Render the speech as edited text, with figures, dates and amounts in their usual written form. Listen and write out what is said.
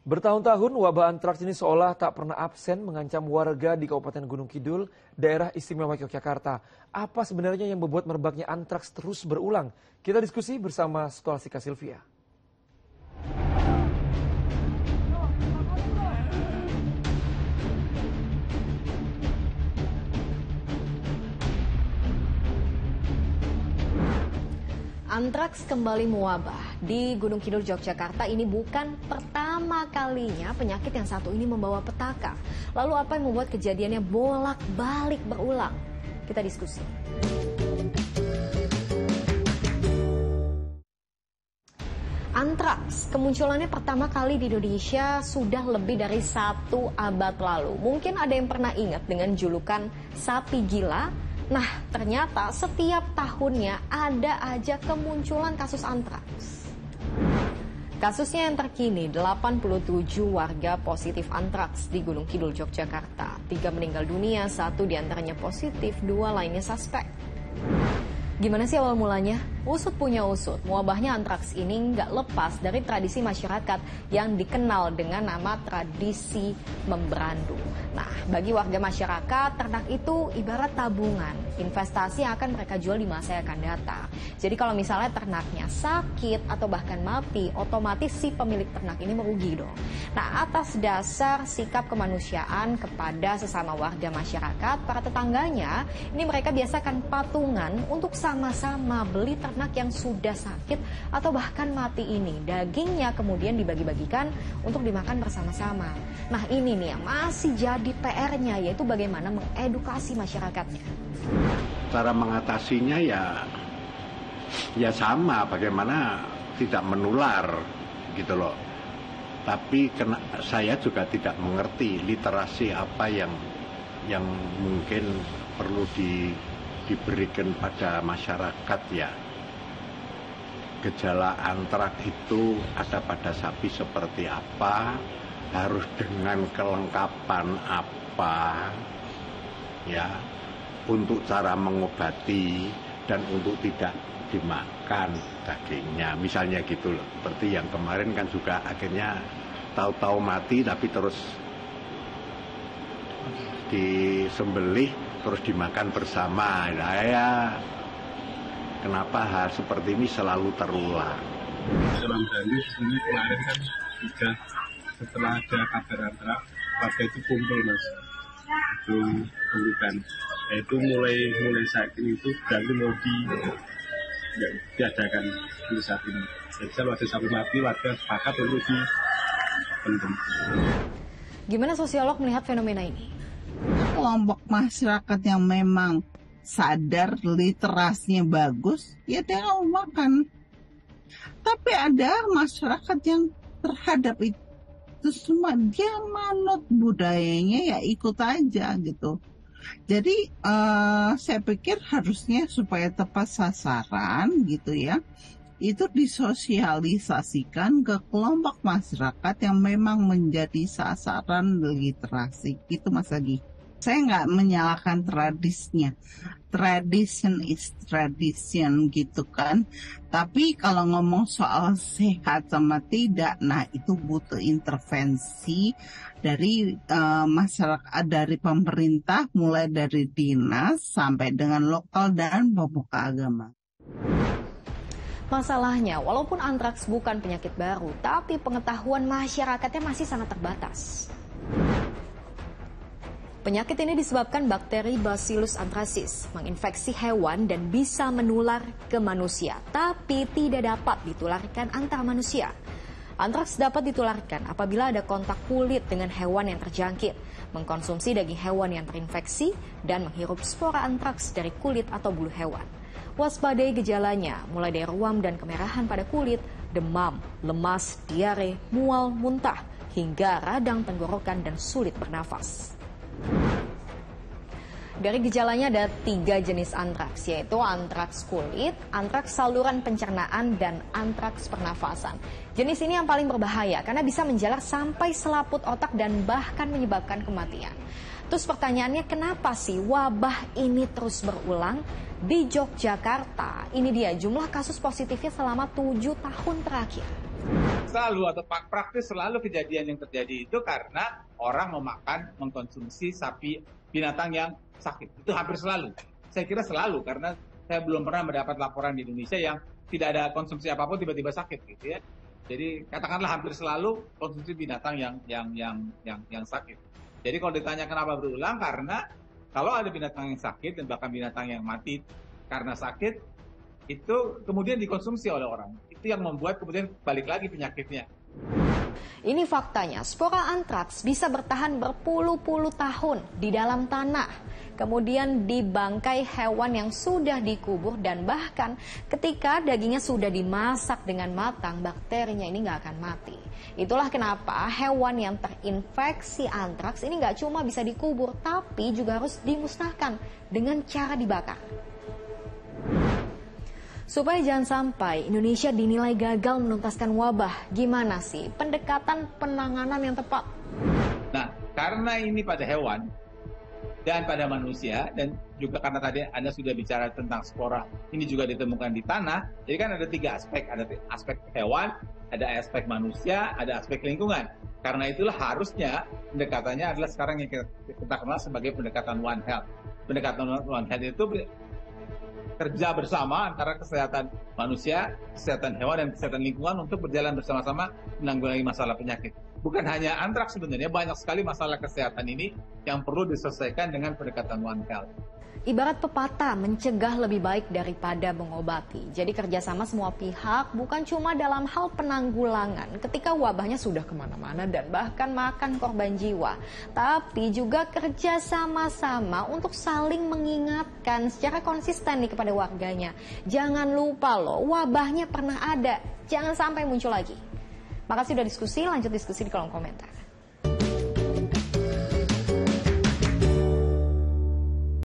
Bertahun-tahun wabah antraks ini seolah tak pernah absen mengancam warga di Kabupaten Gunung Kidul, daerah istimewa Yogyakarta. Apa sebenarnya yang membuat merebaknya antraks terus berulang? Kita diskusi bersama Skolastika Sylvia. Antraks kembali mewabah di Gunung Kidul, Yogyakarta. Ini bukan pertama kalinya penyakit yang satu ini membawa petaka. Lalu apa yang membuat kejadiannya bolak-balik berulang? Kita diskusi. Antraks, kemunculannya pertama kali di Indonesia sudah lebih dari 1 abad lalu. Mungkin ada yang pernah ingat dengan julukan sapi gila. Nah, ternyata setiap tahunnya ada aja kemunculan kasus antraks. Kasusnya yang terkini, 87 warga positif antraks di Gunung Kidul, Yogyakarta. 3 meninggal dunia, 1 diantaranya positif, 2 lainnya suspek. Gimana sih awal mulanya? Usut punya usut, wabahnya antraks ini nggak lepas dari tradisi masyarakat yang dikenal dengan nama tradisi memberandu. Nah, bagi warga masyarakat, ternak itu ibarat tabungan, investasi yang akan mereka jual di masa yang akan datang. Jadi kalau misalnya ternaknya sakit atau bahkan mati, otomatis si pemilik ternak ini merugi dong. Nah, atas dasar sikap kemanusiaan kepada sesama warga masyarakat, para tetangganya, ini mereka biasakan patungan untuk sama-sama beli ternak yang sudah sakit atau bahkan mati ini. Dagingnya kemudian dibagi-bagikan untuk dimakan bersama-sama. Nah, ini nih yang masih jadi PR-nya, yaitu bagaimana mengedukasi masyarakatnya. Cara mengatasinya ya sama, bagaimana tidak menular gitu loh. Tapi saya juga tidak mengerti literasi apa yang mungkin perlu diberikan pada masyarakat ya. Gejala antraks itu ada pada sapi seperti apa, harus dengan kelengkapan apa, ya, untuk cara mengobati dan untuk tidak dimakan dagingnya, misalnya gitu loh. Seperti yang kemarin kan juga akhirnya tahu-tahu mati tapi terus disembelih terus dimakan bersama. Nah, ya, kenapa hal seperti ini selalu terulang? Dalam Bali sebenarnya kemarin kan juga setelah ada kabar antraks, warga itu kumpul mas, itu bukan. Itu mulai saat ini itu berarti mau diadakan di saat ini. Jadi kalau ada sapi mati, warga sepakat untuk dipendam. Gimana sosiolog melihat fenomena ini? Kelompok masyarakat yang memang sadar literasinya bagus, ya dia nggak mau makan. Tapi ada masyarakat yang terhadap itu semua dia manut budayanya, ya ikut aja gitu. Jadi saya pikir harusnya supaya tepat sasaran gitu ya, itu disosialisasikan ke kelompok masyarakat yang memang menjadi sasaran literasi. Itu Mas Adi. Saya nggak menyalahkan tradisinya. Tradition is tradition gitu kan. Tapi kalau ngomong soal sehat sama tidak, nah itu butuh intervensi dari masyarakat, dari pemerintah, mulai dari dinas sampai dengan lokal dan pemuka agama. Masalahnya, walaupun antraks bukan penyakit baru, tapi pengetahuan masyarakatnya masih sangat terbatas. Penyakit ini disebabkan bakteri Bacillus anthracis, menginfeksi hewan dan bisa menular ke manusia, tapi tidak dapat ditularkan antar manusia. Antraks dapat ditularkan apabila ada kontak kulit dengan hewan yang terjangkit, mengkonsumsi daging hewan yang terinfeksi, dan menghirup spora antraks dari kulit atau bulu hewan. Waspadai gejalanya, mulai dari ruam dan kemerahan pada kulit, demam, lemas, diare, mual, muntah, hingga radang tenggorokan dan sulit bernafas. Dari gejalanya ada 3 jenis antraks, yaitu antraks kulit, antraks saluran pencernaan, dan antraks pernafasan. Jenis ini yang paling berbahaya karena bisa menjalar sampai selaput otak dan bahkan menyebabkan kematian. Terus pertanyaannya, kenapa sih wabah ini terus berulang? Di Yogyakarta, ini dia jumlah kasus positifnya selama 7 tahun terakhir. Selalu atau praktis selalu kejadian yang terjadi itu karena orang mengkonsumsi sapi binatang yang sakit. Itu hampir selalu. Saya kira selalu, karena saya belum pernah mendapat laporan di Indonesia yang tidak ada konsumsi apapun tiba-tiba sakit gitu ya. Jadi katakanlah hampir selalu konsumsi binatang yang sakit. Jadi kalau ditanya kenapa berulang, karena kalau ada binatang yang sakit dan bahkan binatang yang mati karena sakit, itu kemudian dikonsumsi oleh orang. Itu yang membuat kemudian balik lagi penyakitnya. Ini faktanya, spora antraks bisa bertahan berpuluh-puluh tahun di dalam tanah, kemudian di bangkai hewan yang sudah dikubur, dan bahkan ketika dagingnya sudah dimasak dengan matang, bakterinya ini nggak akan mati. Itulah kenapa hewan yang terinfeksi antraks ini nggak cuma bisa dikubur, tapi juga harus dimusnahkan dengan cara dibakar. Supaya jangan sampai Indonesia dinilai gagal menuntaskan wabah, gimana sih pendekatan penanganan yang tepat? Nah, karena ini pada hewan dan pada manusia, dan juga karena tadi Anda sudah bicara tentang spora, ini juga ditemukan di tanah, jadi kan ada 3 aspek. Ada aspek hewan, ada aspek manusia, ada aspek lingkungan. Karena itulah harusnya pendekatannya adalah sekarang yang kita kenal sebagai pendekatan One Health. Pendekatan One Health itu kerja bersama antara kesehatan manusia, kesehatan hewan, dan kesehatan lingkungan untuk berjalan bersama-sama menanggulangi masalah penyakit. Bukan hanya antraks sebenarnya, banyak sekali masalah kesehatan ini yang perlu diselesaikan dengan pendekatan One Health. Ibarat pepatah, mencegah lebih baik daripada mengobati. Jadi kerjasama semua pihak, bukan cuma dalam hal penanggulangan ketika wabahnya sudah kemana-mana dan bahkan makan korban jiwa, tapi juga kerja sama-sama untuk saling mengingatkan secara konsisten nih kepada warganya. Jangan lupa loh, wabahnya pernah ada, jangan sampai muncul lagi. Makasih sudah diskusi, lanjut diskusi di kolom komentar.